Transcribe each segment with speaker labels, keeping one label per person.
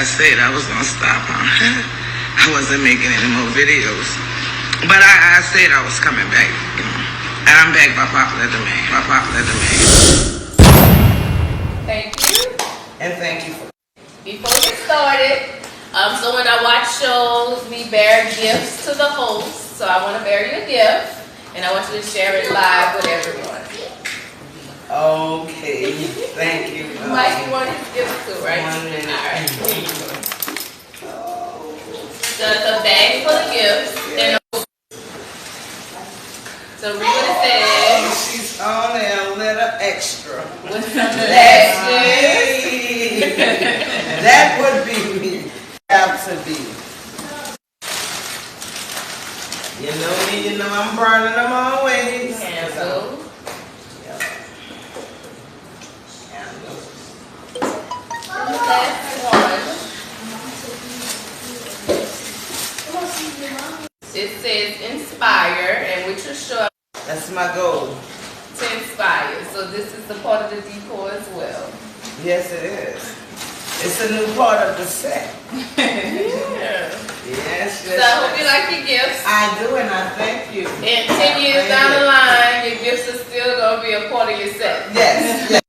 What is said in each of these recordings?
Speaker 1: I said I was going to stop. I wasn't making any more videos. But I said I was coming back. And I'm back by popular demand.
Speaker 2: Thank you.
Speaker 1: And thank you.
Speaker 2: Before we get started, so when I watch shows, we bear gifts to the host. So I want to bear you a gift. And I want you to share it live with everyone.
Speaker 1: Okay, thank you.
Speaker 2: Mike, you want his gift too, right?
Speaker 1: 1 minute.
Speaker 2: All right. So it's a bag full of gifts. And so read what it says.
Speaker 1: She's only a little extra.
Speaker 2: With some lashes.
Speaker 1: That would be me. Have to be. You know me, you know I'm burning them always.
Speaker 2: Candle. It says inspire, and which is short.
Speaker 1: That's my goal.
Speaker 2: To inspire. So this is the part of the decor as well.
Speaker 1: Yes, it is. It's a new part of the set.
Speaker 2: Yeah.
Speaker 1: Yes.
Speaker 2: So I hope you like your gifts.
Speaker 1: I do, and I thank you.
Speaker 2: And 10 years down the line, your gifts are still going to be a part of your set.
Speaker 1: Yes.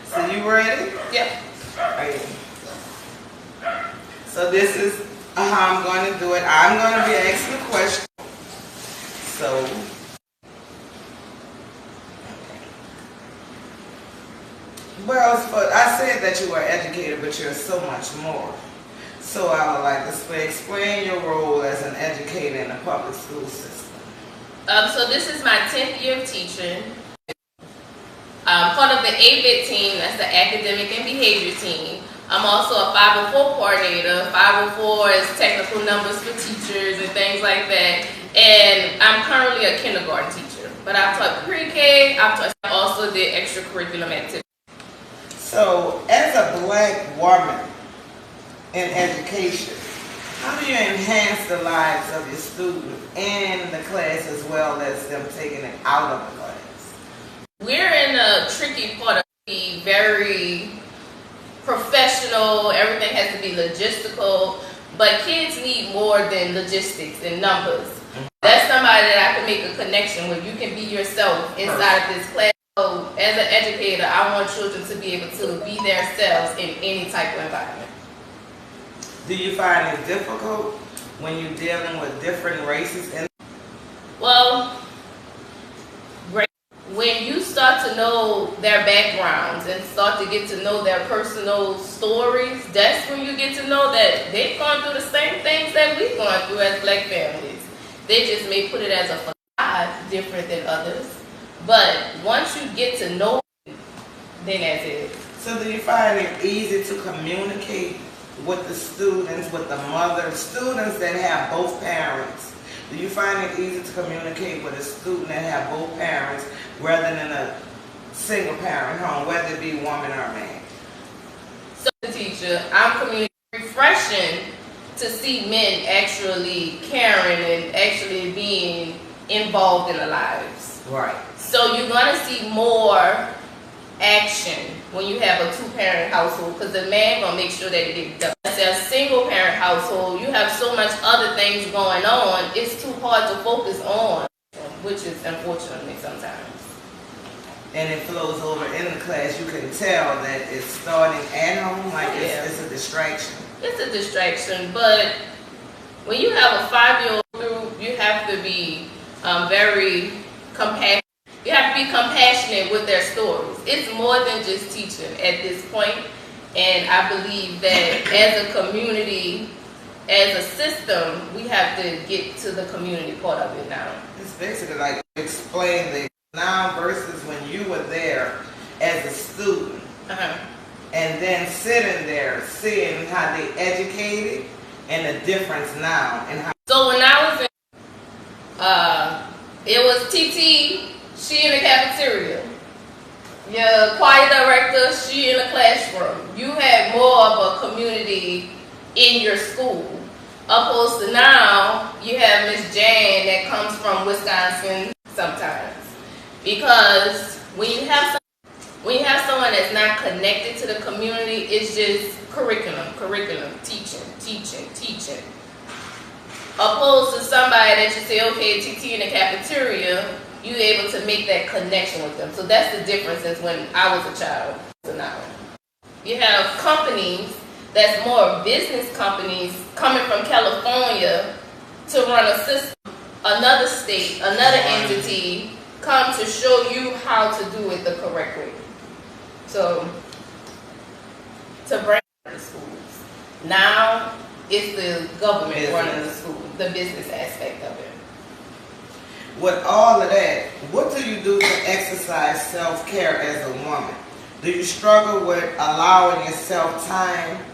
Speaker 1: So you ready?
Speaker 2: Yep.
Speaker 1: Right. So this is how I'm going to do it. I'm going to be asking a question. So, well, I said that you were educated, but you're so much more. So I would like to explain your role as an educator in the public school system.
Speaker 2: So this is my 10th year of teaching. Part of the ABIT team, that's the academic and behavior team. I'm also a 504 coordinator. 504 is technical numbers for teachers and things like that. And I'm currently a kindergarten teacher. But I've taught pre-K, I also did extracurricular activities.
Speaker 1: So, as a black woman in education, how do you enhance the lives of your students and the class as well as them taking it out of the class?
Speaker 2: We're in a tricky part of being very professional. Everything has to be logistical. But kids need more than logistics and numbers. That's somebody that I can make a connection with. You can be yourself inside of this class. So as an educator, I want children to be able to be themselves in any type of environment.
Speaker 1: Do you find it difficult when you're dealing with different races?
Speaker 2: Well, when you start to know their backgrounds and start to get to know their personal stories, that's when you get to know that they've gone through the same things that we've gone through as black families. They just may put it as a facade different than others. But once you get to know them, then that's it.
Speaker 1: So do you find it easy to communicate with the students, with the mother, students that have both parents? Do you find it easy to communicate with a student that have both parents rather than a single parent home, whether it be woman or man?
Speaker 2: So the teacher, I'm communicating, refreshing to see men actually caring and actually being involved in their lives.
Speaker 1: Right.
Speaker 2: So you're going to see more action when you have a two-parent household, because the man going to make sure that it gets done. As a single-parent household, you have so much other things going on, it's too hard to focus on, which is unfortunately sometimes.
Speaker 1: And it flows over in the class. You can tell that it's starting at home, like it's a distraction.
Speaker 2: It's a distraction, but when you have a 5-year-old group, you have to be very compassionate. You have to be compassionate with their stories. It's more than just teaching at this point. And I believe that as a community, as a system, we have to get to the community part of it now.
Speaker 1: It's basically like explain the now versus when you were there as a student. And then sitting there, seeing how they educated and the difference now. And how.
Speaker 2: So when I was in, it was TT, she in the cafeteria. Your choir director, she in the classroom. You had more of a community in your school. Opposed to now, you have Miss Jan that comes from Wisconsin sometimes. Because when you have someone that's not connected to the community, it's just curriculum, teaching. Opposed to somebody that you say, okay, TT in the cafeteria, you able to make that connection with them. So that's the difference as when I was a child to now. You have companies that's more business companies coming from California to run a system. Another state, another entity come to show you how to do it the correct way. So to bring the schools. Now it's the government running the school, the business aspect of it.
Speaker 1: With all of that, what do you do to exercise self-care as a woman? Do you struggle with allowing yourself time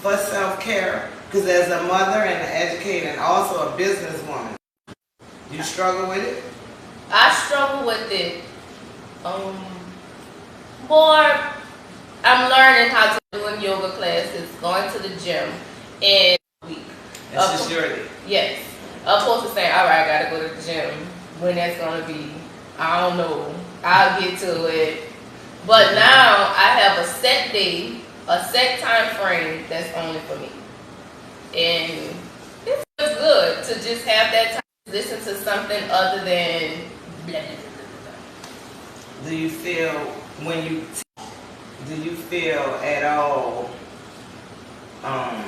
Speaker 1: for self-care? Because as a mother and an educator and also a businesswoman, you struggle with it?
Speaker 2: I struggle with it. More, I'm learning how to do in yoga classes, going to the gym, and week.
Speaker 1: It's just your day.
Speaker 2: Yes. Opposed to saying, all right, I gotta go to the gym. When that's gonna be, I don't know. I'll get to it. But now I have a set day, a set time frame that's only for me. And it's good to just have that time to listen to something other than blah, blah, blah, blah.
Speaker 1: Do you feel at all, I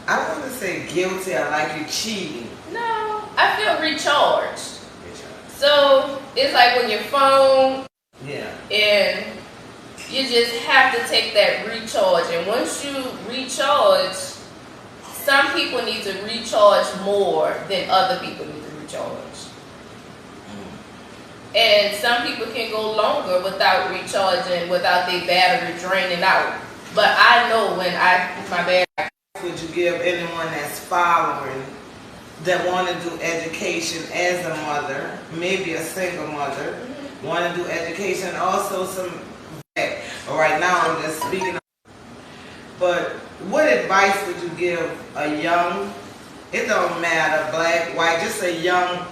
Speaker 1: don't want to say guilty or like you're cheating.
Speaker 2: No, I feel recharged. So it's like when your phone, and you just have to take that recharge. And once you recharge, some people need to recharge more than other people need to recharge. And some people can go longer without recharging, without their battery draining out. But I know when my battery.
Speaker 1: Would you give anyone that's following that want to do education as a mother, maybe a single mother, want to do education, also some, right now I'm just speaking, but what advice would you give a young, it don't matter, black, white, just a young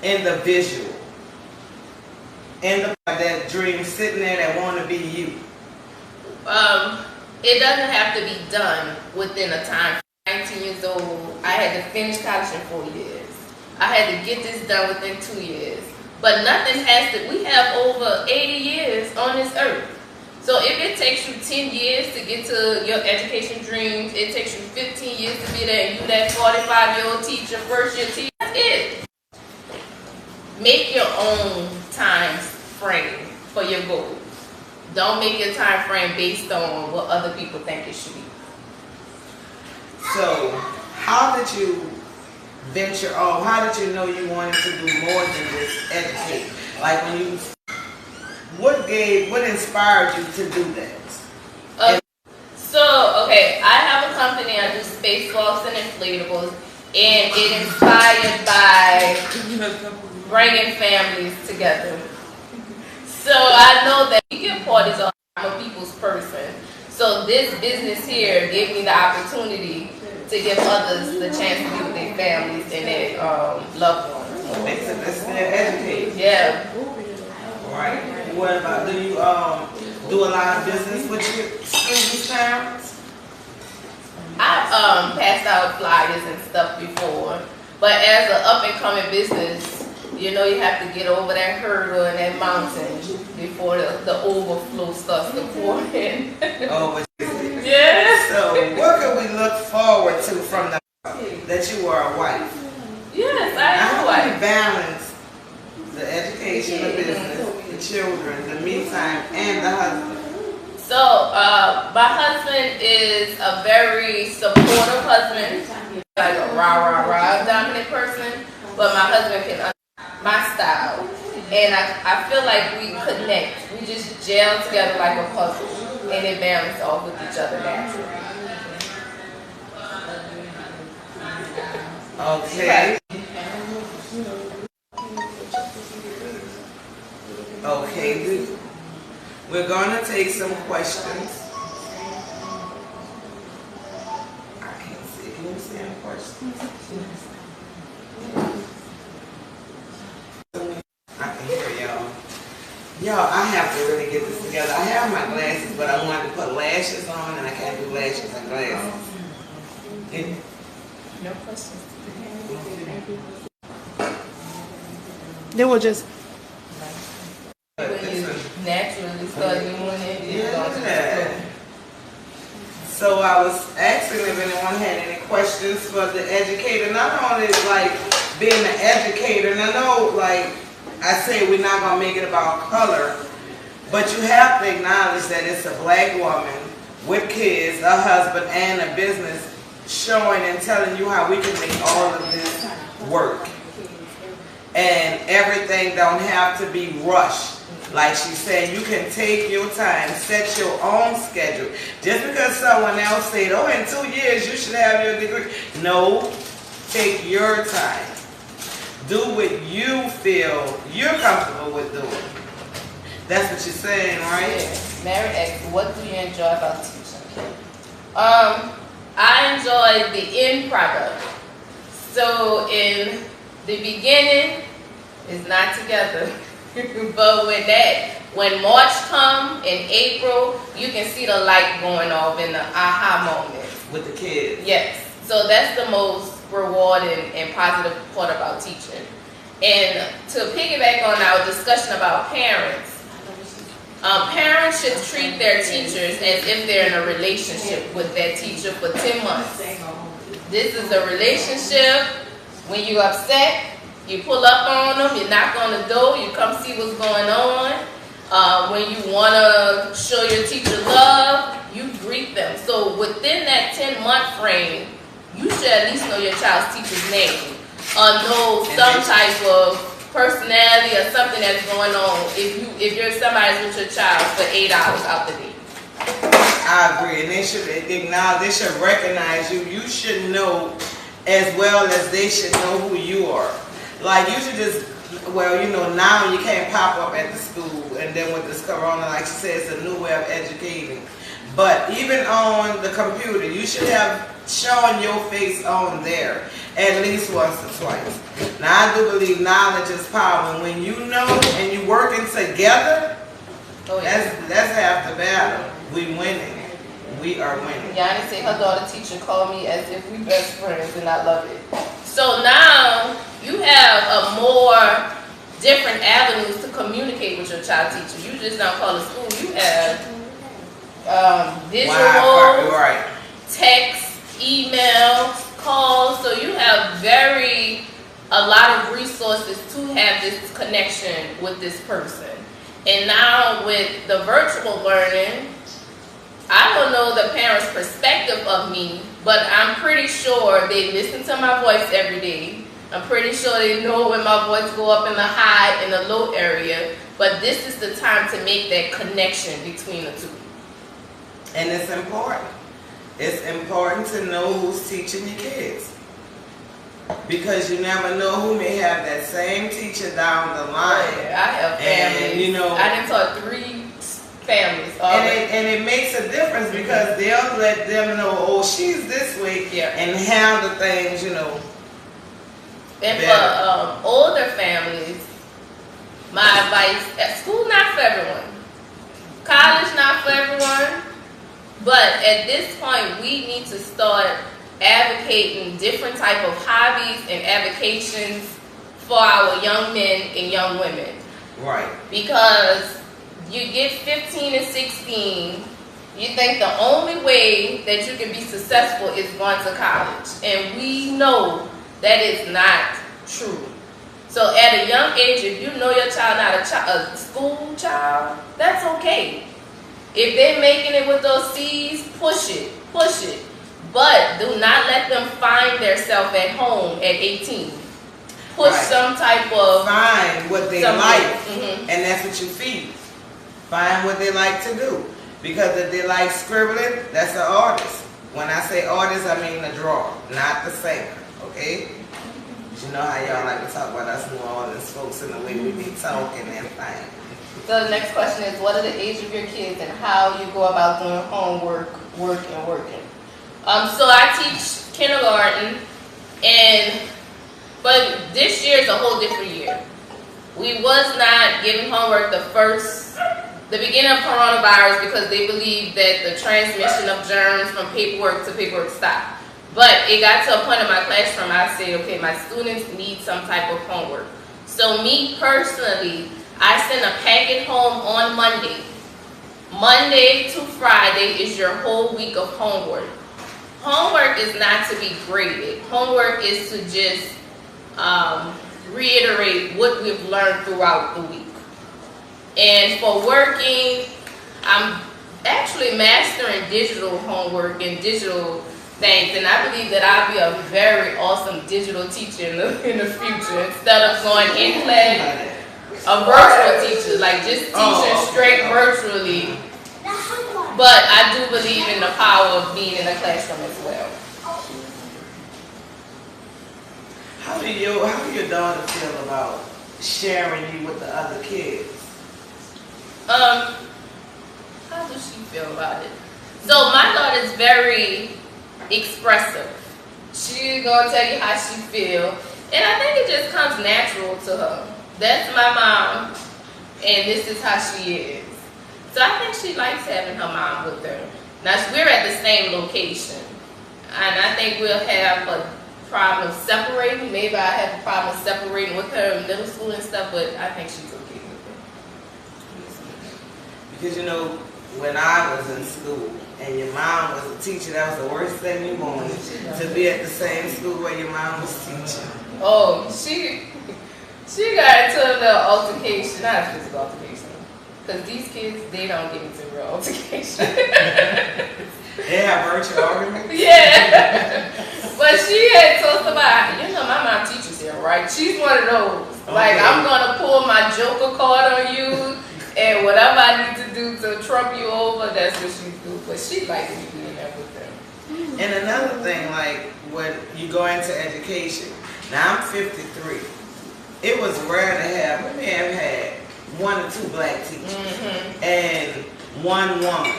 Speaker 1: individual, that dream sitting there that want to be you?
Speaker 2: It doesn't have to be done within a time. 19 years old, I had to finish college in 4 years. I had to get this done within 2 years. But nothing has to, we have over 80 years on this earth. So if it takes you 10 years to get to your education dreams, it takes you 15 years to be there, and you that 45-year-old teacher, first year teacher, that's it. Make your own time frame for your goals. Don't make your time frame based on what other people think it should be.
Speaker 1: So, how did you venture on? How did you know you wanted to do more than just educate? Like when you, what inspired you to do that?
Speaker 2: Okay, I have a company, I do spacewalks and inflatables, and it inspired by bringing families together. So I know that we get parties all the time, I'm a people's person. So this business here gave me the opportunity to give others the chance to be with their families and their loved ones.
Speaker 1: Makes it let's educate.
Speaker 2: Yeah.
Speaker 1: Right. What about, do you do a lot of business with your students' parents?
Speaker 2: I've passed out flyers and stuff before, but as an up and coming business, you know, you have to get over that hurdle and that mountain before the overflow starts to pour in.
Speaker 1: Oh,
Speaker 2: yeah.
Speaker 1: So, what can we look forward to from that you are a wife?
Speaker 2: Yes, I am a wife.
Speaker 1: How do you balance the education, the business, the children, the me time, and the husband?
Speaker 2: So, my husband is a very supportive husband, like a rah dominant person, but my husband can understand my style, and I feel like we connect. We just gel together like a puzzle, and it balances off with each other naturally.
Speaker 1: Okay. Okay, we're gonna take some questions. I can't see. Can you see any questions? I can hear y'all. Y'all, I have to really get this together. I have my glasses, but I wanted to put lashes on, and I can't do lashes and glasses.
Speaker 2: No questions.
Speaker 3: They were just
Speaker 2: When you naturally start doing it,
Speaker 1: Yeah. So I was asking if anyone had any questions for the educator. Not only like being an educator, and I know like I say we're not gonna make it about color, but you have to acknowledge that it's a black woman with kids, a husband, and a business showing and telling you how we can make all of this work. And everything don't have to be rushed. Like she said, you can take your time, set your own schedule. Just because someone else said, oh, in 2 years you should have your degree. No, take your time. Do what you feel you're comfortable with doing. That's what you're saying, right?
Speaker 2: Yeah. Mary asked, what do you enjoy about teaching? I enjoy the end product. So in the beginning, it's not together. But when March come in April, you can see the light going off in the aha moment.
Speaker 1: With the kids.
Speaker 2: Yes. So that's the most rewarding and positive part about teaching. And to piggyback on our discussion about parents, parents should treat their teachers as if they're in a relationship with that teacher for 10 months. This is a relationship. When you're upset, you pull up on them, you knock on the door, you come see what's going on. When you want to show your teacher love, you greet them. So within that 10-month frame, you should at least know your child's teacher's name, or know some type of personality or something that's going on if you're somebody's with your child for 8 hours out the day.
Speaker 1: I agree, and they should acknowledge, they should recognize you. You should know as well as they should know who you are. Like you should just, well, you know, now you can't pop up at the school, and then with this corona, like she said, it's a new way of educating. But even on the computer, you should have shown your face on there at least once or twice. Now I do believe knowledge is power, and when you know and you working together, that's half the battle. We winning. We are winning.
Speaker 2: Yanni said her daughter teacher called me as if we best friends, and I love it. So now you have a more different avenues to communicate with your child teacher. You just don't call the school. You have visual,
Speaker 1: right.
Speaker 2: text, email, calls. So you have a lot of resources to have this connection with this person. And now with the virtual learning, I don't know the parents' perspective of me, but I'm pretty sure they listen to my voice every day. I'm pretty sure they know when my voice go up in the high and the low area, but this is the time to make that connection between the two.
Speaker 1: And it's important. It's important to know who's teaching your kids. Because you never know who may have that same teacher down the line.
Speaker 2: Yeah, I have families.
Speaker 1: And, you know,
Speaker 2: I done taught 3 families.
Speaker 1: And it makes a difference because they'll let them know, oh, she's this way, and handle things, you know.
Speaker 2: And for older families, my advice, school not for everyone. College not for everyone. But at this point, we need to start advocating different type of hobbies and avocations for our young men and young women.
Speaker 1: Right.
Speaker 2: Because you get 15 and 16, you think the only way that you can be successful is going to college. And we know that is not true. So at a young age, if you know your child not a school child, that's okay. If they're making it with those C's, push it. But do not let them find themselves at home at 18. Push some type of...
Speaker 1: Find what they like,
Speaker 2: mm-hmm.
Speaker 1: and that's what you feed. Find what they like to do. Because if they like scribbling, that's an artist. When I say artist, I mean the drawer, not the singer, okay? You know how y'all like to talk about us New Orleans folks and the way we be talking and things.
Speaker 2: So the next question is, what are the age of your kids and how you go about doing homework, working? So I teach kindergarten, but this year is a whole different year. We was not giving homework the beginning of coronavirus because they believed that the transmission of germs from paperwork to paperwork stopped. But it got to a point in my classroom I said, okay, my students need some type of homework. So me personally, I send a packet home on Monday. Monday to Friday is your whole week of homework. Homework is not to be graded. Homework is to just reiterate what we've learned throughout the week. And for working, I'm actually mastering digital homework and digital things, and I believe that I'll be a very awesome digital teacher in the future instead of going in class, a virtual teacher, like just teaching straight virtually. But I do believe in the power of being in a classroom as well.
Speaker 1: How do your daughter feel about sharing you with the other kids?
Speaker 2: How does she feel about it? So my daughter is very expressive. She's gonna tell you how she feel, and I think it just comes natural to her. That's my mom, and this is how she is. So I think she likes having her mom with her. Now we're at the same location, and I think we'll have a problem separating. Maybe I have a problem separating with her in middle school and stuff, but I think she's okay with it.
Speaker 1: Because you know, when I was in school and your mom was a teacher, that was the worst thing you wanted, to be at the same school where your mom was teaching.
Speaker 2: Oh, she got into a little altercation, not a physical altercation, because these kids, they don't get into real altercation.
Speaker 1: They have virtual arguments?
Speaker 2: Yeah. But she had told somebody, you know, my mom teaches here, right? She's one of those. Okay. Like, I'm going to pull my Joker card on you, and whatever I need to do to trump you over, that's what she do. But she likes me being there with them.
Speaker 1: And another thing, like, when you go into education, now I'm 53. It was rare to have, we may have had 1 or 2 black teachers and 1 woman.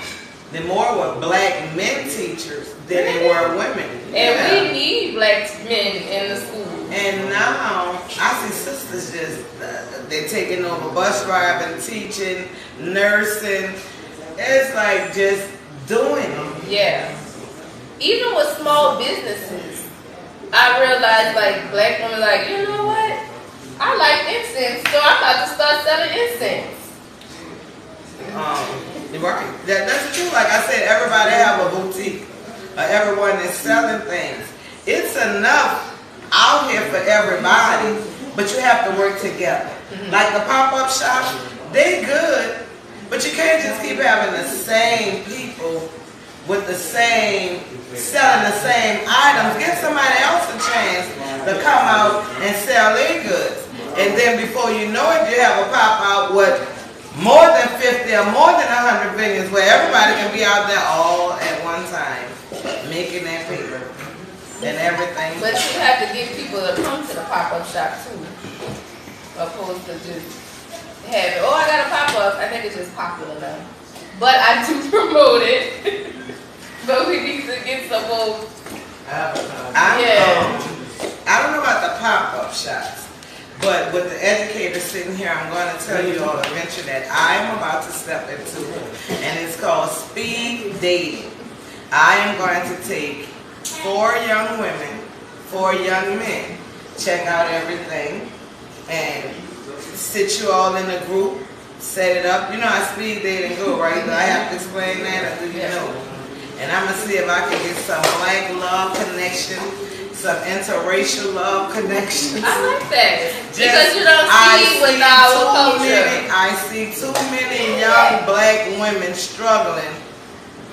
Speaker 1: The more were black men teachers than they were women.
Speaker 2: And we need black men in the school.
Speaker 1: And now I see sisters just they're taking over bus driving, teaching, nursing. It's like just doing it.
Speaker 2: Yeah. Even with small businesses, I realized like black women like, you know what? I like incense, so I'm about to start selling incense.
Speaker 1: Right. That's true. Like I said, everybody have a boutique. Everyone is selling things. It's enough out here for everybody, but you have to work together. Like the pop-up shop, they good, but you can't just keep having the same people with the same, selling the same items. Give somebody else a chance to come out and sell their goods. And then before you know it, you have a pop-out with more than 50 or more than 100 videos where everybody can be out there all at one time making that paper and everything.
Speaker 2: But you have to get people to come to the pop-up shop too, opposed to just have it. Oh, I got a pop-up. I think it's just popular now. But I do promote it. But we need to get some more.
Speaker 1: I don't know about the pop-up shops. But with the educator sitting here, I'm going to tell you all a venture that I am about to step into, and it's called speed dating. I am going to take 4 young women, 4 young men, check out everything, and sit you all in a group, set it up. You know how speed dating go, right? Do I have to explain that, or do you know? And I'm going to see if I can get some black love connection, some interracial love connection.
Speaker 2: I like that. Because you don't see with our culture.
Speaker 1: I see too many young black women struggling,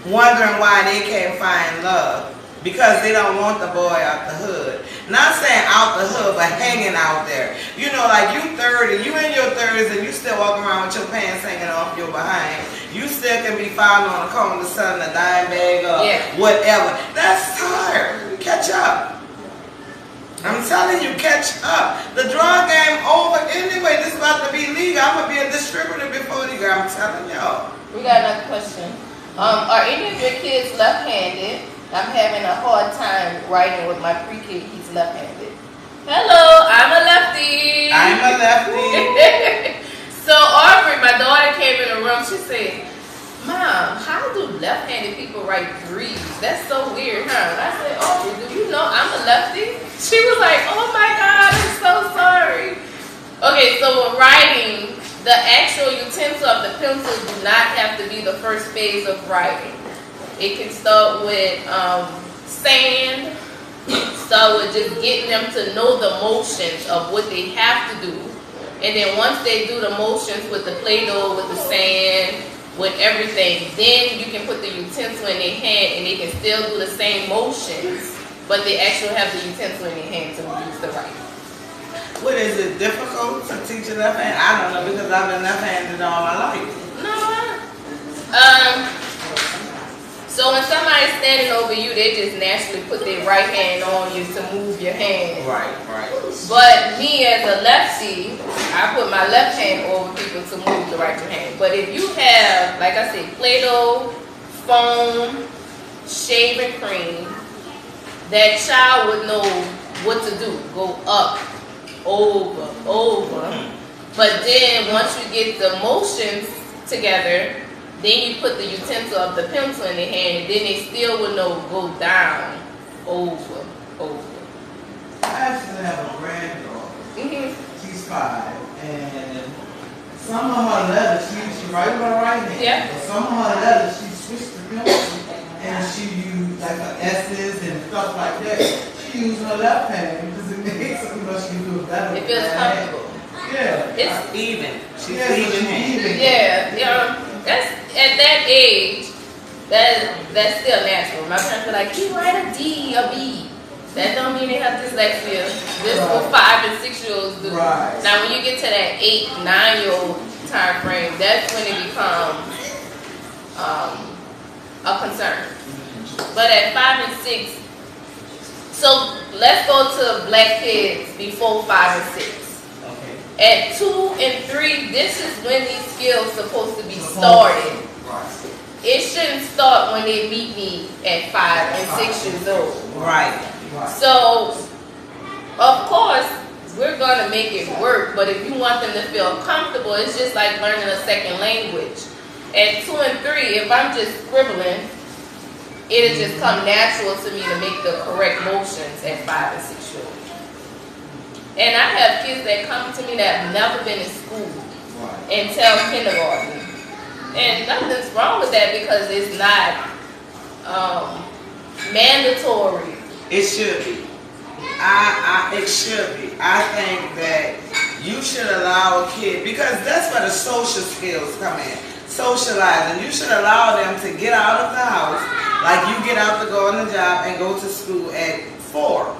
Speaker 1: wondering why they can't find love. Because they don't want the boy out the hood. Not saying out the hood, but hanging out there. You know, like you 30, you in your 30s and you still walking around with your pants hanging off your behind. You still can be found on the corner selling a dime bag or whatever. That's tired. Catch up. I'm telling you, catch up. The drug game over anyway. This is about to be legal. I'm going to be a distributor before legal. I'm telling y'all.
Speaker 2: We got another question. Are any of your kids left-handed? I'm having a hard time writing with my pre-K. He's left-handed. Hello, I'm a lefty.
Speaker 1: I'm a lefty.
Speaker 2: So Aubrey, my daughter came in the room. She said, "Mom, how do left-handed people write threes? That's so weird, huh?" And I said, "Aubrey, do you know I'm a lefty?" She was like, "Oh my God, I'm so sorry." Okay, so with writing, the actual utensil of the pencil do not have to be the first phase of writing. It can start with sand, start with just getting them to know the motions of what they have to do. And then once they do the motions with the Play-Doh, with the sand, with everything, then you can put the utensil in their hand and they can still do the same motions, but they actually have the utensil in their hand to use the writing.
Speaker 1: What is it, difficult to teach a left hand? I don't know, because I've been left-handed all my life.
Speaker 2: No. So when somebody's standing over you, they just naturally put their right hand on you to move your hand.
Speaker 1: Right.
Speaker 2: But me as a lefty, I put my left hand over people to move the right hand. But if you have, like I said, Play-Doh, foam, shaving cream, that child would know what to do. Go up, over. But then once you get the motions together, then you put the utensil of the pencil in their hand, and then they still will know go down, over.
Speaker 4: I actually have a granddaughter. She's 5, and some of her letters she write with her right hand.
Speaker 2: Yeah.
Speaker 4: But some of her letters she switched the pencil and she used like her S's and stuff like that. She used her left hand because it makes her, she can do it better.
Speaker 2: It feels comfortable.
Speaker 4: Yeah.
Speaker 2: It's
Speaker 1: Even. She's
Speaker 4: Yeah, so
Speaker 1: even
Speaker 4: she's
Speaker 1: hand.
Speaker 4: even.
Speaker 2: yeah. That's at that age. That's still natural. My parents were like, "You write a D, a B." That don't mean they have dyslexia. This is what 5 and 6-year-olds do.
Speaker 4: Right.
Speaker 2: Now, when you get to that 8, 9-year-old time frame, that's when it becomes a concern. But at 5 and 6, so let's go to black kids before 5 and 6.
Speaker 1: Okay.
Speaker 2: At 2 and 3, this is when these skills supposed to be started. It shouldn't start when they meet me at 5 and 6 years old.
Speaker 1: Right.
Speaker 2: So, of course, we're going to make it work, but if you want them to feel comfortable, it's just like learning a second language. At 2 and 3, if I'm just scribbling, it'll just come natural to me to make the correct motions at 5 and 6 years old. And I have kids that come to me that have never been in school until kindergarten. And nothing's wrong with that because it's not mandatory.
Speaker 1: It should be. It should be. I think that you should allow a kid, because that's where the social skills come in. Socializing. You should allow them to get out of the house, like you get out to go on the job and go to school at 4.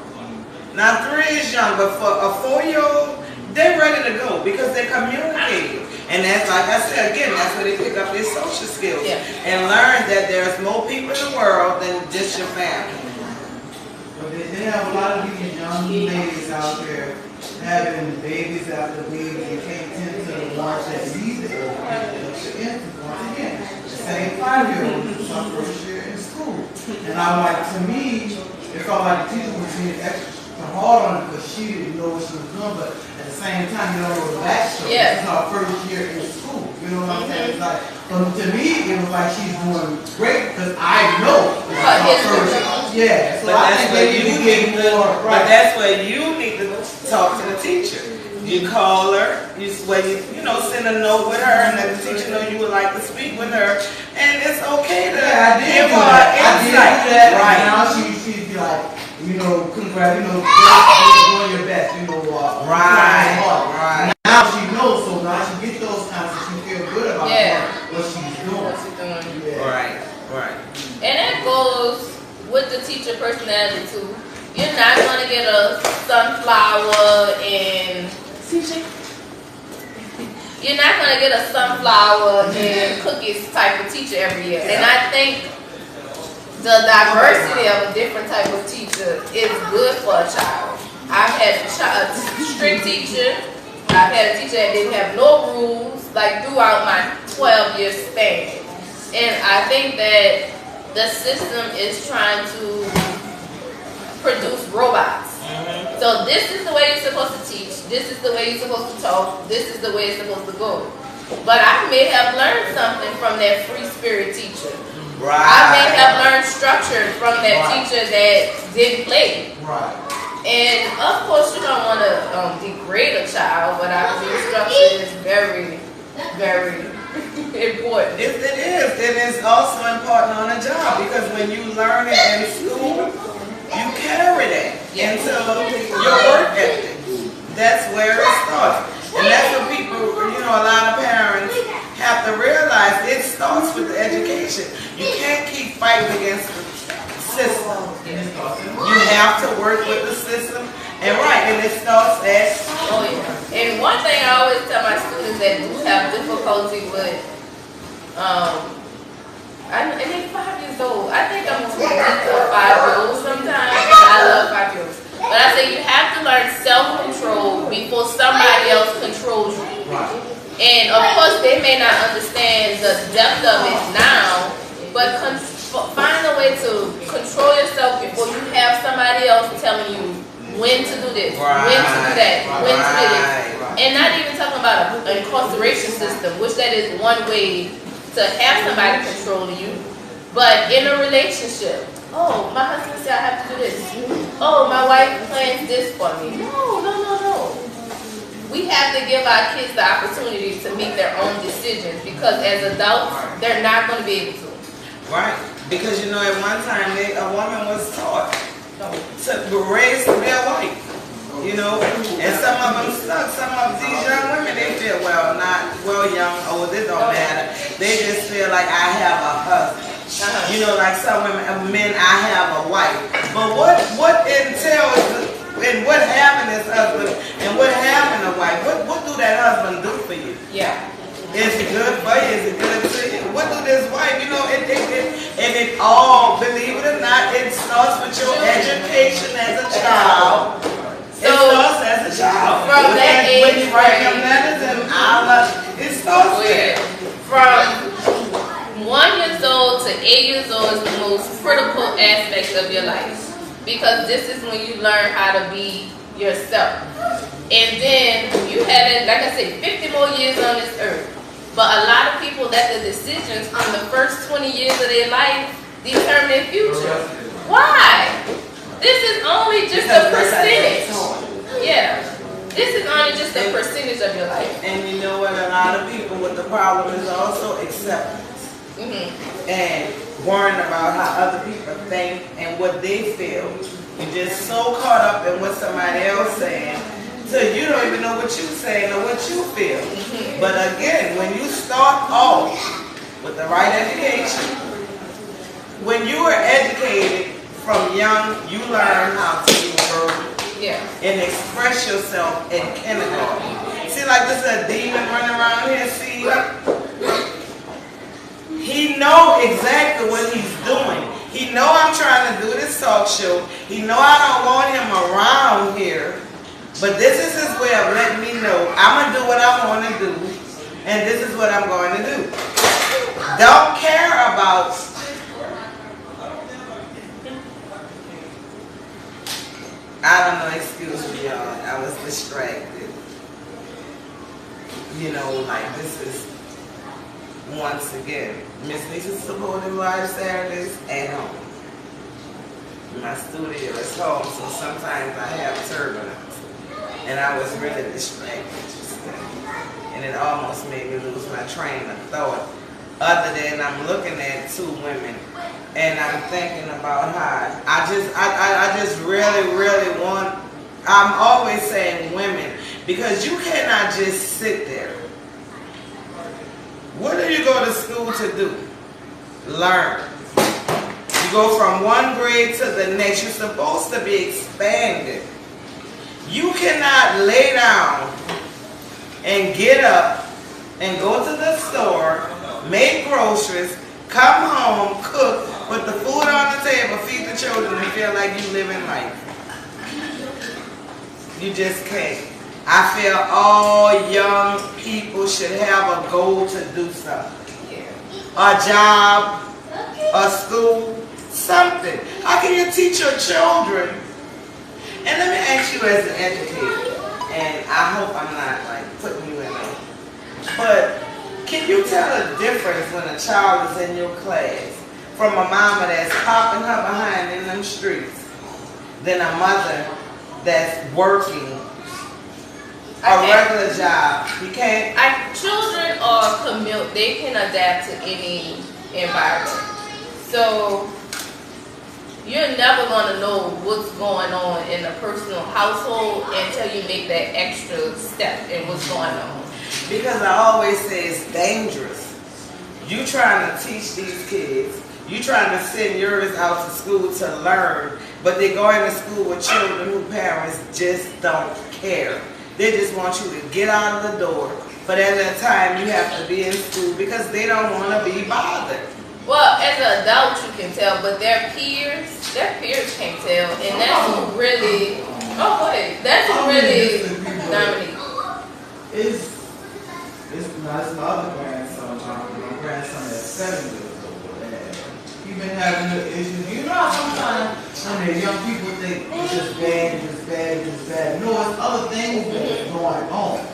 Speaker 1: Now 3 is young, but for a 4-year-old, they're ready to go because they're communicating. And that's, like I said, again, that's where they pick up their social skills and learn that there's more people in the world than just your family.
Speaker 4: But they have a lot of these young ladies out there having babies after babies and can't tend to the ones that need it. Once again, the same 5-year-old who's her first year in school. And I'm like, to me, it felt like the teacher was being extra hard on it because she didn't know what she was doing, but at the same time, you don't know the backstory.
Speaker 2: Yeah.
Speaker 4: It's her first year in school. You know what I'm saying? It's like, but to me, it was like she's doing great because I know it's her first. Yeah. So
Speaker 1: But
Speaker 4: I
Speaker 1: that's
Speaker 4: think
Speaker 1: where
Speaker 4: they
Speaker 1: you
Speaker 4: need to get
Speaker 1: need to.
Speaker 4: more
Speaker 1: But that's where you need to talk to the teacher. You call her. You send a note with her, and let the teacher know you would like to speak with her. And it's okay to give her insight.
Speaker 4: Right now, she'd be like, congrats, doing your best,
Speaker 1: Right.
Speaker 4: Now she knows, so now she gets those times and she feels good about what she's doing. Yeah.
Speaker 1: Right.
Speaker 2: And that goes with the teacher personality too. You're not going to get a sunflower and you're not going to get a sunflower and cookies type of teacher every year. And I think the diversity of a different type of teacher is good for a child. I've had a strict teacher. I've had a teacher that didn't have no rules, like throughout my 12-year span. And I think that the system is trying to produce robots. So So this is the way you're supposed to teach. This is the way you're supposed to talk. This is the way it's supposed to go. But I may have learned something from that free spirit teacher.
Speaker 1: Right.
Speaker 2: I may have learned structure from that teacher that didn't play.
Speaker 1: Right.
Speaker 2: And of course, you don't want to degrade a child, but I think structure is very, very important.
Speaker 1: It is. It is also important on a job because when you learn it in school, you carry that into your work ethic. That's where it starts. And that's what people, a lot of parents have to realize. It starts with the education. You can't keep fighting against the system. You have to work with the system. And it starts at...
Speaker 2: Oh, yeah. And one thing I always tell my students that do have difficulty with, and they're 5 years old. I think I'm too weak for 5-year-olds sometimes. I love 5-year-olds. But I say you have to learn self-control before somebody else controls you. And of course, they may not understand the depth of it now, but find a way to control yourself before you have somebody else telling you when to do this, when to do that, when to do this. And not even talking about an incarceration system, which that is one way to have somebody controlling you. But in a relationship, oh, my husband said I have to do this. Oh, my wife plans this for me. No. We have to give our kids the opportunity to make their own decisions because as adults, they're not going to be able to.
Speaker 1: Right. Because at one time a woman was taught to raise to be a wife. And some of them stuck. Some of these young women, they feel young, old, it don't matter. They just feel like I have a husband. Like some men, I have a wife. But what entails and what having this husband and what having a wife? What do that husband do for you?
Speaker 2: Yeah.
Speaker 1: Is it good for you? Is it good to you? What do this wife? And it all, believe it or not, it starts with your education as a child. It starts as a child.
Speaker 2: From that age,
Speaker 1: when you write them letters and it starts there.
Speaker 2: From 1 year old to 8 years old is the most critical aspect of your life because this is when you learn how to be yourself. And then you have it, like I said, 50 more years on this earth. But a lot of people let the decisions on the first 20 years of their life determine their future. Why? This is only just a percentage. Yeah. This is only just a percentage of your life.
Speaker 1: And you know what? A lot of people, what the problem is also acceptance. And worrying about how other people think and what they feel. You're just so caught up in what somebody else saying, so you don't even know what you're saying or what you feel. But again, when you start off with the right education, when you are educated from young, you learn how to be verbal and express yourself in kindergarten. See, like this is a demon running around here. See, he know exactly what he's doing. He know I'm trying to do this talk show. He know I don't want him around here. But this is his way of letting me know I'm going to do what I want to do. And this is what I'm going to do. Don't care about... I don't know, excuse me, y'all. I was distracted. Like this is... Once again, Miss Nissie supporting live Saturdays at home. My studio is home, so sometimes I have turbulence. And I was really distracted just then. And it almost made me lose my train of thought. Other than I'm looking at two women and I'm thinking about how I just really want, I'm always saying women, because you cannot just sit there. What do you go to school to do? Learn. You go from one grade to the next. You're supposed to be expanded. You cannot lay down and get up and go to the store, make groceries, come home, cook, put the food on the table, feed the children, and feel like you living life. You just can't. I feel all young people should have a goal to do something. A job, a school, something. How can you teach your children And let me ask you as an educator, and I hope I'm not like putting you in a, but can you tell a difference when a child is in your class from a mama that's popping her behind in them streets than a mother that's working a regular job? You can't.
Speaker 2: Children are they can adapt to any environment. So you're never gonna know what's going on in a personal household until you make that extra step in what's going on.
Speaker 1: Because I always say it's dangerous. You trying to teach these kids, you trying to send yours out to school to learn, but they're going to school with children whose parents just don't care. They just want you to get out of the door, but at that time you have to be in school because they don't want to be bothered.
Speaker 2: Well, as an adult you can tell, but their peers can't tell, and that's who really. Oh wait, that's who really Dominique.
Speaker 4: It's my other grandson. My grandson is 7 years old. And he been having the issues. You know how sometimes when they're young people think it's just bad, it's bad, it's bad. No, it's other things that's going on.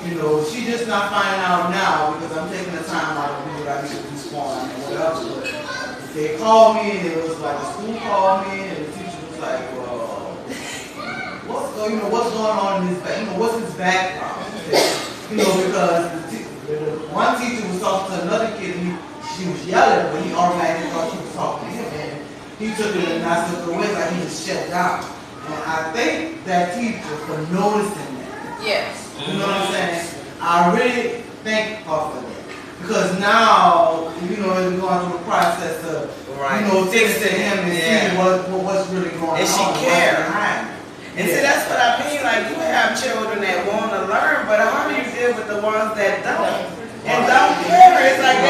Speaker 4: You know, she just not finding out now because I'm taking the time out to do what I need to do for him and whatever. But they called me and it was like the school called me and the teacher was like, well, what's going on in his back? You know, what's his background? You know, because one teacher was talking to another kid and she was yelling, but he automatically thought she was talking to him. And he took it in a nice little way, like he just shut down. And I think that teacher for noticing that.
Speaker 2: Yes.
Speaker 4: You know what I'm saying? I really thank her for that. Because now, you know, we're going through the process of, you know, fixing him and seeing what's really going on.
Speaker 1: And she cares. And see, that's what I mean. Like, you have children that want to learn, but how do you deal with the ones that don't? And don't care. It's like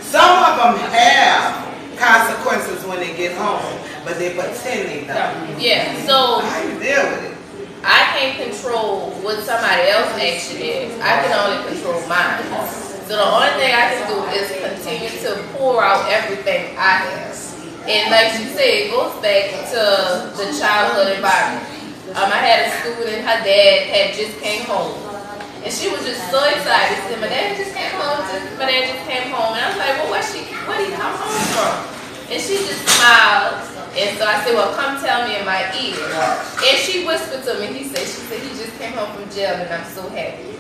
Speaker 1: some of them have consequences when they get home, but they pretend they don't.
Speaker 2: Yeah, so
Speaker 1: how you deal with it?
Speaker 2: I can't control what somebody else's action is. I can only control mine. So the only thing I can do is continue to pour out everything I have. And like you said, it goes back to the childhood environment. I had a student, her dad had just came home. And she was just so excited. She said, my dad just came home. And I was like, well, where did he come home from? And she just smiled. And so I said, well, come tell me in my ear. And she whispered to me, she said, he just came home from jail and I'm so happy.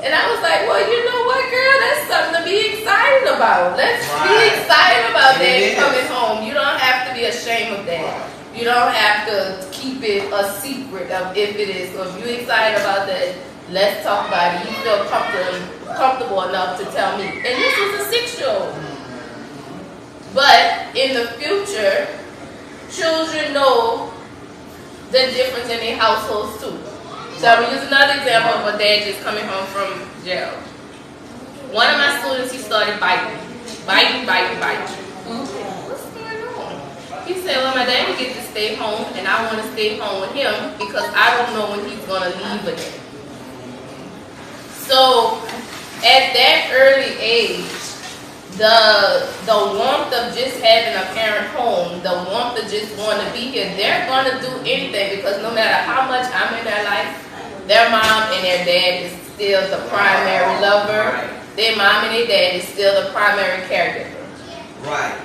Speaker 2: And I was like, well, you know what, girl, that's something to be excited about. Let's be excited about that coming home. You don't have to be ashamed of that. You don't have to keep it a secret of if it is. So if you're excited about that, let's talk about it. You feel comfortable enough to tell me. And this was a 6-year-old. But in the future, children know the difference in their households too. So I'm going to use another example of a dad just coming home from jail. One of my students, he started biting. What's going on? He said, well, my dad gets to stay home and I want to stay home with him because I don't know when he's going to leave again. So at that early age, the warmth of just having a parent home, the warmth of just wanting to be here, they're going to do anything because no matter how much I'm in their life, their mom and their dad is still the primary lover. Their mom and their dad is still the primary caregiver.
Speaker 1: Right.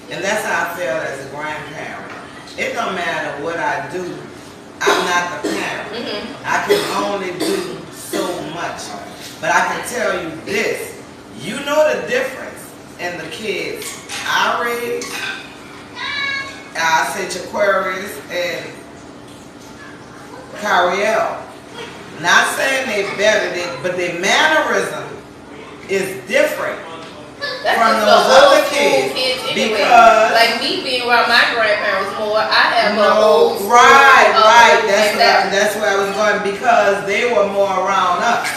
Speaker 1: And that's how I feel as a grandparent. It don't matter what I do. I'm not the parent. I can only do so much. But I can tell you this. You know the difference in the kids I raised, I said Aquarius and Cariel. Not saying they better, but their mannerism is different from those other kids
Speaker 2: anyway.
Speaker 1: Because
Speaker 2: like me being around my grandparents more, I have a old school
Speaker 1: right. That's where I was going because they were more around us,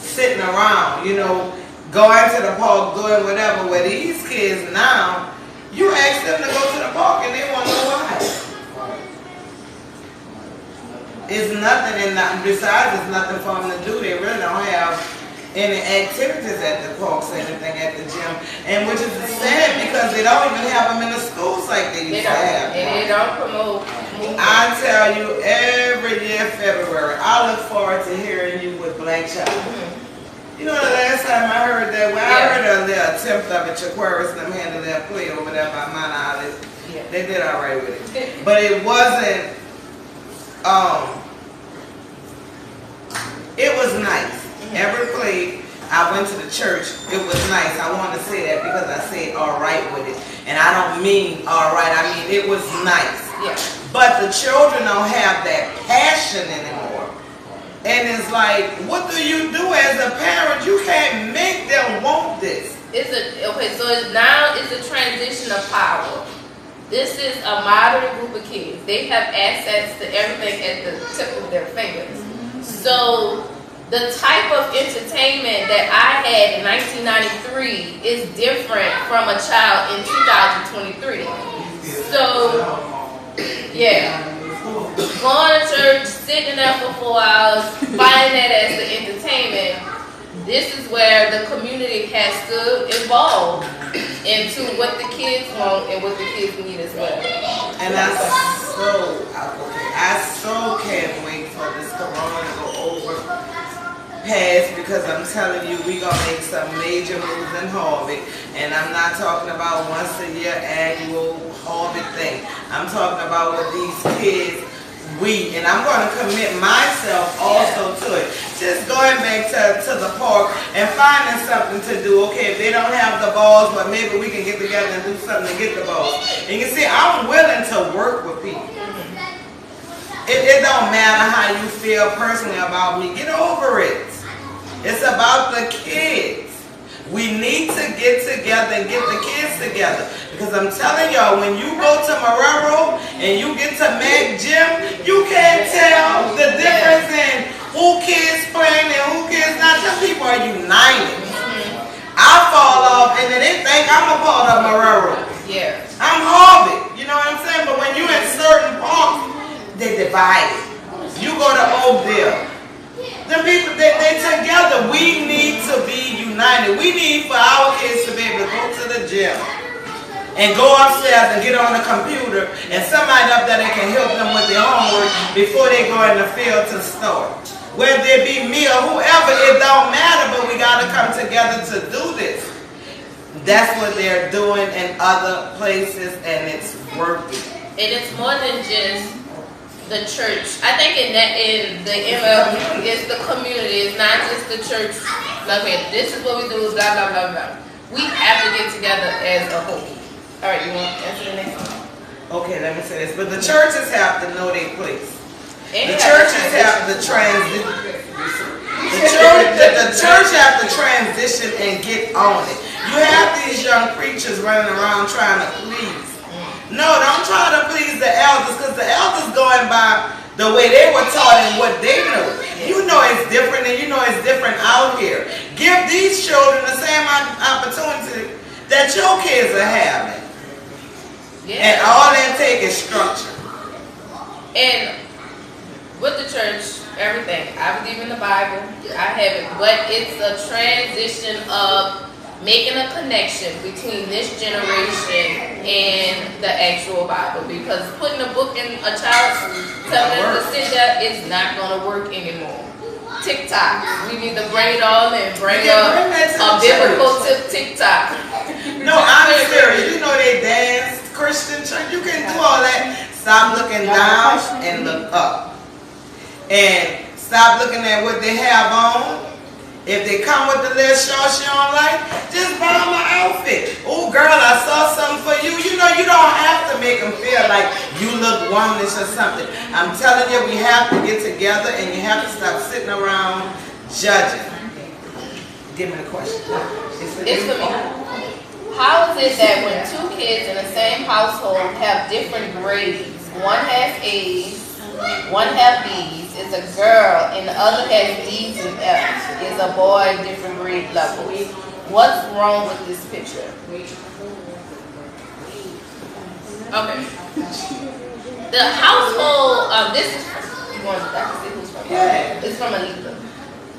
Speaker 1: sitting around, you know. Going to the park, doing whatever. Where these kids now, you ask them to go to the park and they want to know why. It's nothing, and besides, it's nothing for them to do. They really don't have any activities at the parks or anything at the gym, and which is sad because they don't even have them in the schools like they used to have.
Speaker 2: And they don't promote
Speaker 1: I tell you, every year February, I look forward to hearing you with Black Child. You know, the last time I heard that, well, I heard a little attempt of it, Jaquarius and them handled that play over there by Mount Olive. They did all right with it. But it wasn't, it was nice. Every play, I went to the church, it was nice. I wanted to say that because I said all right with it. And I don't mean all right, I mean it was nice. But the children don't have that passion anymore. And it's like, what do you do as a parent? You can't make them want this.
Speaker 2: Now it's a transition of power. This is a moderate group of kids. They have access to everything at the tip of their fingers. So the type of entertainment that I had in 1993 is different from a child in 2023. So, going to church, sitting there for 4 hours, finding that as the entertainment, this is where the community has to evolve into what the kids want and what the kids need as well.
Speaker 1: And I so can't wait for this corona to go over past, because I'm telling you, we're going to make some major moves in Harvard. And I'm not talking about once a year annual Harvard thing. I'm talking about what these kids, and I'm going to commit myself also to it. Just going back to the park and finding something to do. Okay, if they don't have the balls, but maybe we can get together and do something to get the balls. And you see, I'm willing to work with people. It don't matter how you feel personally about me. Get over it. It's about the kids. We need to get together and get the kids together. Because I'm telling y'all, when you go to Marrero and you get to Mag Gym, you can't tell the difference in who kids playing and who kids not. Some people are united. I fall off and then they think I'm a part of Marrero. I'm Harvard. You know what I'm saying? But when you're in certain parks, they divided. You go to Oakdale. The people, they together. We need to be united. We need for our kids to be able to go to the gym and go upstairs and get on the computer and somebody up there that can help them with their homework before they go in the field to start. Whether it be me or whoever, it don't matter, but we got to come together to do this. That's what they're doing in other places, and it's working.
Speaker 2: And it's more than just the church. I think in the ML, it's the community. It's not just the church. Okay, this is what we do, blah, blah, blah, blah. We have to get together as a whole. All right, you want to answer the next one?
Speaker 1: Okay, let me say this. But the churches have to know their place. The churches have to transition. The church have to transition and get on it. You have these young preachers running around trying to please. No, don't try to please the elders, because the elders going by the way they were taught and what they know. You know it's different, and you know it's different out here. Give these children the same opportunity that your kids are having. And all they take is structure.
Speaker 2: And with the church, everything. I believe in the Bible. I have it. But it's a transition of making a connection between this generation and the actual Bible. Because putting a book in a child's telling them to sit there is not going to work anymore. TikTok. We need to bring it all in. Bring up a biblical TikTok.
Speaker 1: No, I'm serious. You know they dance, Christian church. You can do all that. Stop looking down and look up. And stop looking at what they have on. If they come with the little shorts you don't like, just buy them an outfit. Oh, girl, I saw something for you. You know, you don't have to make them feel like you look womanish or something. I'm telling you, we have to get together and you have to stop sitting around judging. Give me the question.
Speaker 2: It's for me. How is it that when two kids in the same household have different grades, one has A's, one has B's, is a girl, and the other has D's and F's, is a boy, different grade levels? What's wrong with this picture? Okay. The household, this is, you want to see who's from?
Speaker 1: Yeah.
Speaker 2: It's from Alita.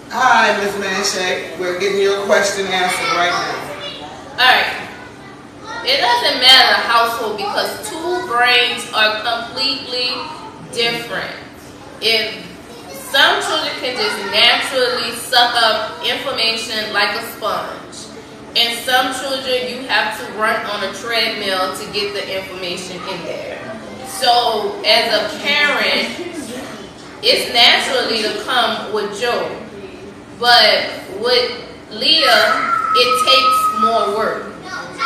Speaker 1: Hi, Ms. Manshak. We're getting your question answered right now.
Speaker 2: Alright. It doesn't matter the household because two brains are completely different. If some children can just naturally suck up information like a sponge, and some children you have to run on a treadmill to get the information in there. So as a parent, it's naturally to come with Joe, but with Leah, it takes more work.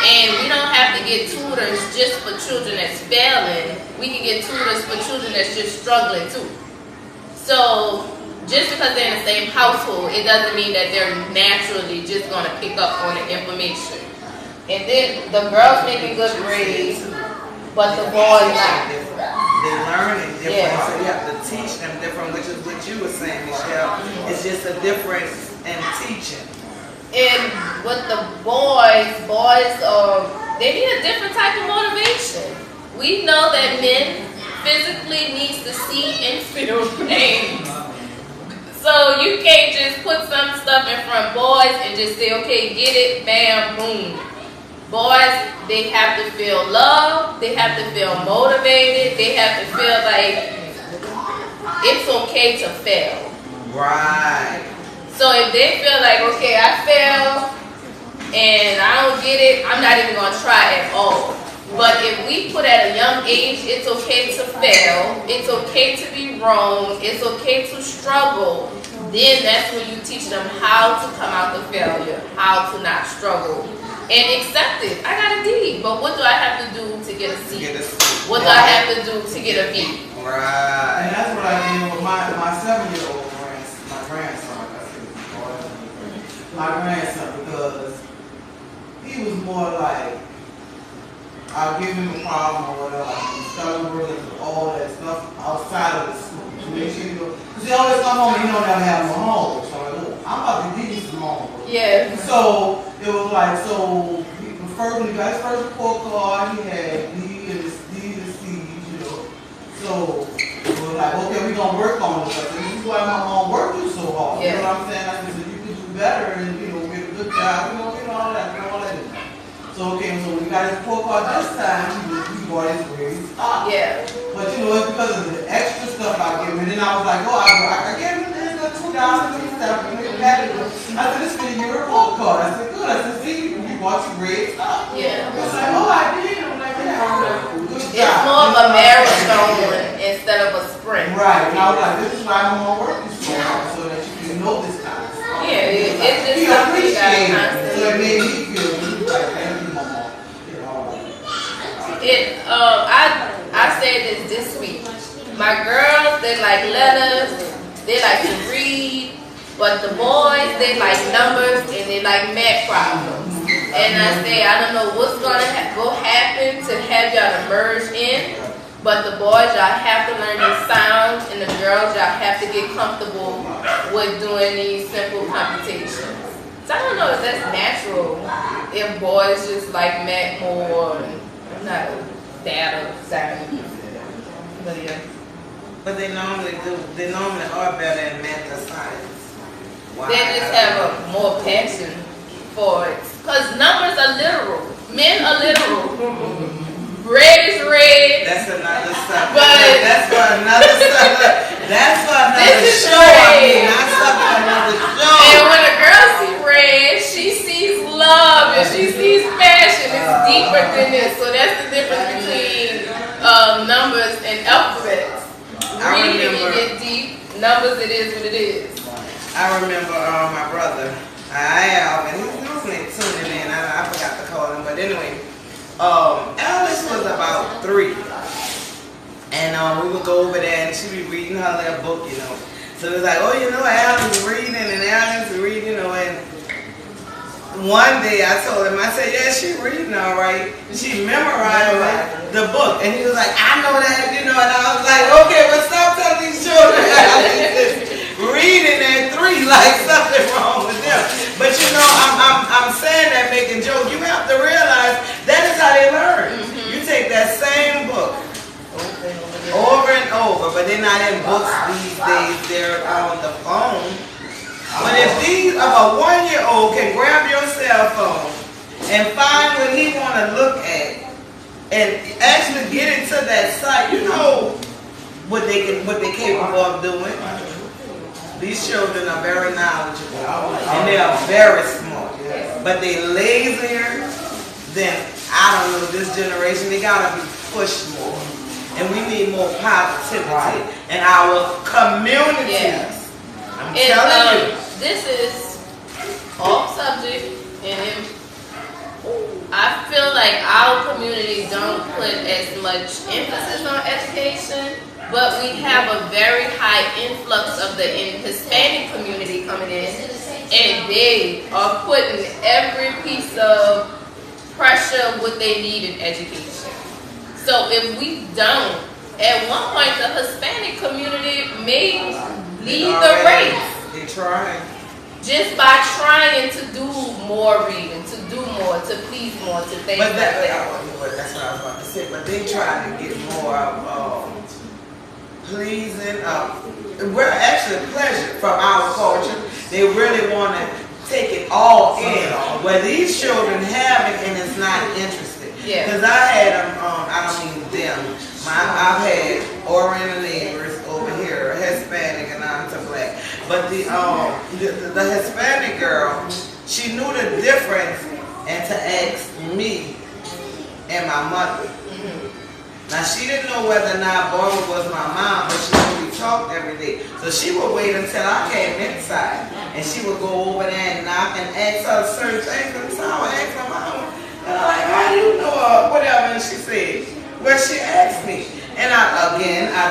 Speaker 2: And we don't have to get tutors just for children that's failing. We can get tutors for children that's just struggling too. So just because they're in the same household, it doesn't mean that they're naturally just going to pick up on the information. And then the girls making good grades, but the boys not.
Speaker 1: They're learning different,
Speaker 2: Yeah.
Speaker 1: so you have to teach them different, which is what you were saying, Michelle. It's just a difference in teaching.
Speaker 2: And with the boys, they need a different type of motivation. We know that men physically needs to see and feel pain. So you can't just put some stuff in front of boys and just say, okay, get it, bam, boom. Boys, they have to feel love, they have to feel motivated, they have to feel like it's okay to fail.
Speaker 1: Right.
Speaker 2: So if they feel like, okay, I failed and I don't get it, I'm not even going to try at all. But if we put at a young age, it's okay to fail, it's okay to be wrong, it's okay to struggle, then that's when you teach them how to come out the failure, how to not struggle. And accept it. I got a D, but what do I have to do to get a C? What do I have to do to get a B?
Speaker 1: Right.
Speaker 4: And that's what I did with my 7-year-old grandson. My grandson, because he was more like, I'll give him a problem or whatever, spelling words and all that stuff outside of the school. To make sure he goes, because he always come home and he don't ever have no homework. So I'm like, oh, I'm about to give you some homework.
Speaker 2: Yeah.
Speaker 4: So it was like, so when he got his first report card, he had D and C, you know. So it was like, okay, we're gonna work on this. I said, this is why my mom worked you so hard.
Speaker 2: Yeah.
Speaker 4: You know what I'm saying? I said, so you can do better and you know, get a good job, you know all that, So okay, so when we got his report card this time, he brought his grades up.
Speaker 2: Yeah.
Speaker 4: But you know, it's because of the extra stuff I gave him. And then I was like, oh, I gave him this $2 and stuff. I said, this is your report card. I said, good. I said, see, you brought your grades up.
Speaker 2: Yeah.
Speaker 4: I was like, oh, I did. I'm like, yeah, good job.
Speaker 2: It's more of a marathon instead of a sprint.
Speaker 4: Right. And I was like, this is why I'm gonna work this so hard, so that you can know this time.
Speaker 2: Yeah, it's just
Speaker 4: He
Speaker 2: something you gotta
Speaker 4: appreciated it. So
Speaker 2: constantly.
Speaker 4: it made me feel like, thank you, Mama.
Speaker 2: I said this week. My girls, they like letters, they like to read, but the boys, they like numbers and they like math problems. And I say, I don't know what's gonna happen to have y'all to merge in, but the boys, y'all have to learn these sounds, and the girls, y'all have to get comfortable with doing these simple computations. So I don't know if that's natural, if boys just like math more, not data savvy. But yeah.
Speaker 1: But they normally are better at math or science. Why?
Speaker 2: They just have a more passion for it. Because numbers are literal. Men are literal. Red is red.
Speaker 1: That's another subject.
Speaker 2: But
Speaker 1: that's for another subject. That's for another
Speaker 2: This is
Speaker 1: show.
Speaker 2: red.
Speaker 1: Not something for another show.
Speaker 2: And when a girl sees red, she sees love and she sees passion. It's deeper than this. So that's the difference between numbers and alphabets. Reading, you get deep. Numbers, it is what it is.
Speaker 1: I remember my brother. And he's normally tuning in. I forgot to call him, but anyway, Alice was about 3, and we would go over there, and she'd be reading her little book, you know. So it was like, oh, you know, Alice is reading, and Alice is reading, you know. And one day I told him, I said, yeah, she reading all right. She memorized the book, and he was like, I know that, you know. And I was like, okay, well, stop telling these children Alice is reading at 3 like something wrong with them. But you know, I'm saying that making jokes. You have to realize that is how they learn. You take that same book over and over, but they're not in books these days. They're on the phone. But if a 1-year-old can grab your cell phone and find what he want to look at, and actually get into that site. You know what they capable of doing. These children are very knowledgeable and they are very smart, but they lazier than, I don't know, this generation. They gotta be pushed more, and we need more positivity in our communities. I'm telling you.
Speaker 2: This is off subject, and I feel like our community don't put as much emphasis on education, but we have a very high influx of the Hispanic community coming in, and they are putting every piece of pressure what they need in education. So if we don't, at one point the Hispanic community may lead the race.
Speaker 1: They trying.
Speaker 2: Just by trying to do more reading, to do more, to please more, to think.
Speaker 1: But that's what I was about to say. But they try to get more pleasing. We're actually pleasure from our culture. They really want to take it all in. Where these children have it and it's not interested.
Speaker 2: Yeah.
Speaker 1: Because I had them. I don't mean them. I've had Oriental neighbors over here, Hispanic, and I'm to black. But the Hispanic girl, she knew the difference, and to ask me and my mother. Now she didn't know whether or not Barbara was my mom, but she knew we talked every day. So she would wait until I came inside, and she would go over there and knock and ask her certain things. And so I would ask my mom, and I'm like, how do you know her? Whatever. And she said, well, she asked me. And I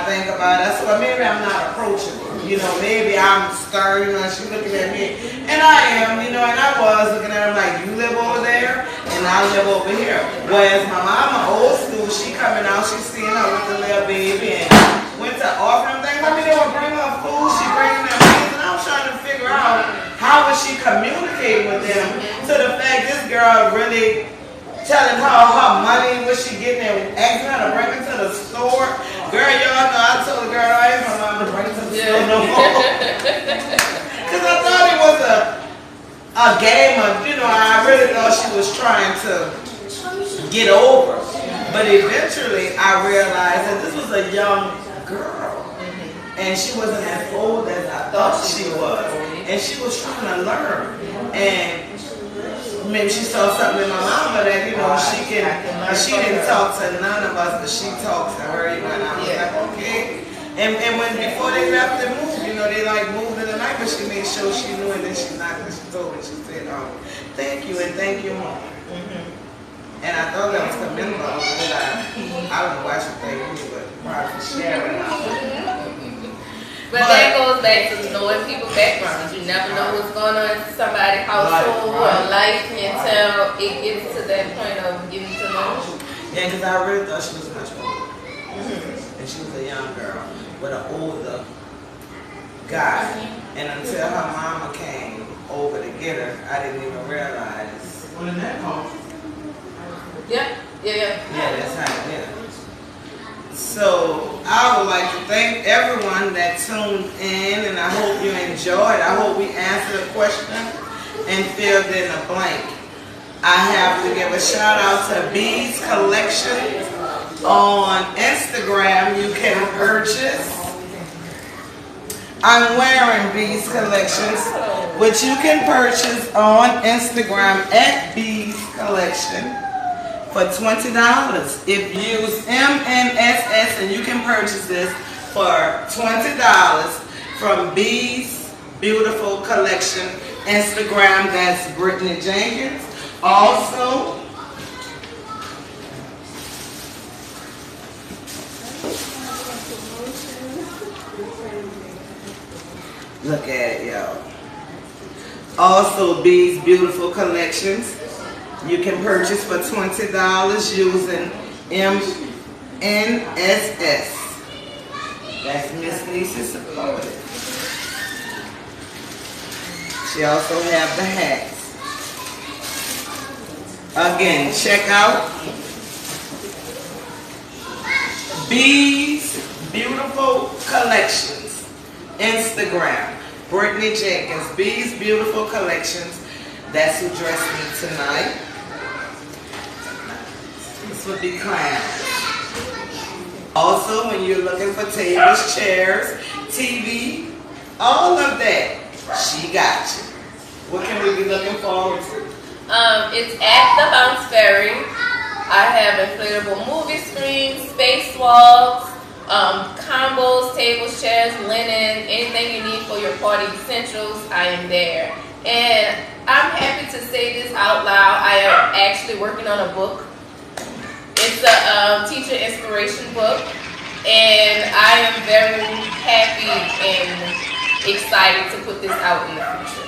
Speaker 1: think about it. So maybe I'm not approachable. You know, maybe I'm stern, you know, she's looking at me. And I am, you know, and I was looking at her like, you live over there, and I live over here. Whereas my mama, old school, she coming out, she's seeing her with the little baby, and went to offering things. I mean, they would bring her food, she bringing them things, and I was trying to figure out how would she communicate with them to the fact this girl really telling her money, what she getting, and asking her to bring it to the store. Girl, y'all know I told the girl I ain't my mom to bring it to the store no more. Because I thought it was a game of, you know, I really thought she was trying to get over. But eventually I realized that this was a young girl. And she wasn't as old as I thought she was. And she was trying to learn. And maybe she saw something in my mama that, you know, she didn't talk to none of us, but she talked to her, you know, and I was like, okay. And when before they left the move, you know, they like moved in the night, but she made sure she knew, and then she knocked and she told me, she said, thank you and thank you, Mom. And I thought that was commendable, because I don't know why she thanked me, but probably for sharing out.
Speaker 2: But that goes back to knowing people's backgrounds. You never know what's going on in somebody's household or life until it gets to that point of getting to know.
Speaker 1: Yeah, because I really thought she was much older. And she was a young girl with an older guy. And until her mama came over to get her, I didn't even realize.
Speaker 4: When did that come?
Speaker 2: Yeah,
Speaker 1: that's how, yeah. So I would like to thank everyone that tuned in, and I hope you enjoyed. I hope we answered a question and filled in a blank. I have to give a shout out to Bees Collection on Instagram. You can purchase. I'm wearing Bees Collections, which you can purchase on Instagram at Bees Collection for $20. If you use MNSS, and you can purchase this for $20 from Bees Beautiful Collection Instagram. That's Brittany Jenkins. Also, look at it, y'all. Also, Bees Beautiful Collections. You can purchase for $20 using MNSS. That's Miss Nissie supported. She also have the hats. Again, check out Bees Beautiful Collections Instagram. Brittany Jenkins, Bees Beautiful Collections. That's who dressed me tonight. This would be clowns. Also, when you're looking for tables, chairs, TV, all of that, she got you. What can we be looking forward to?
Speaker 2: It's at the Bounce-Fairy. I have inflatable movie screens, space walks, combos, tables, chairs, linen, anything you need for your party essentials, I am there. And I'm happy to say this out loud. I am actually working on a book. It's a teacher inspiration book, and I am very happy and excited to put this out in the future.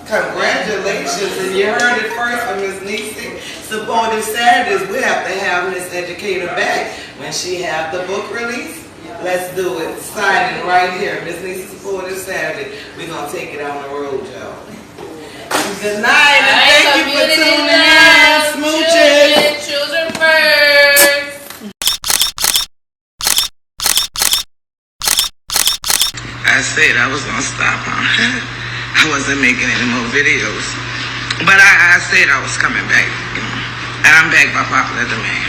Speaker 1: Congratulations, and you heard it first from Ms. Nissie. Supportive Saturdays, we have to have Miss Educator back when she have the book release. Let's do it. Signing right here, Ms. Nissie Supportive Saturday. We're going to take it on the road, y'all. Good night, and thank you for tuning in. Smooches.
Speaker 2: Children first.
Speaker 1: I said I was going to stop, huh? I wasn't making any more videos. But I said I was coming back, you know. And I'm back by popular demand.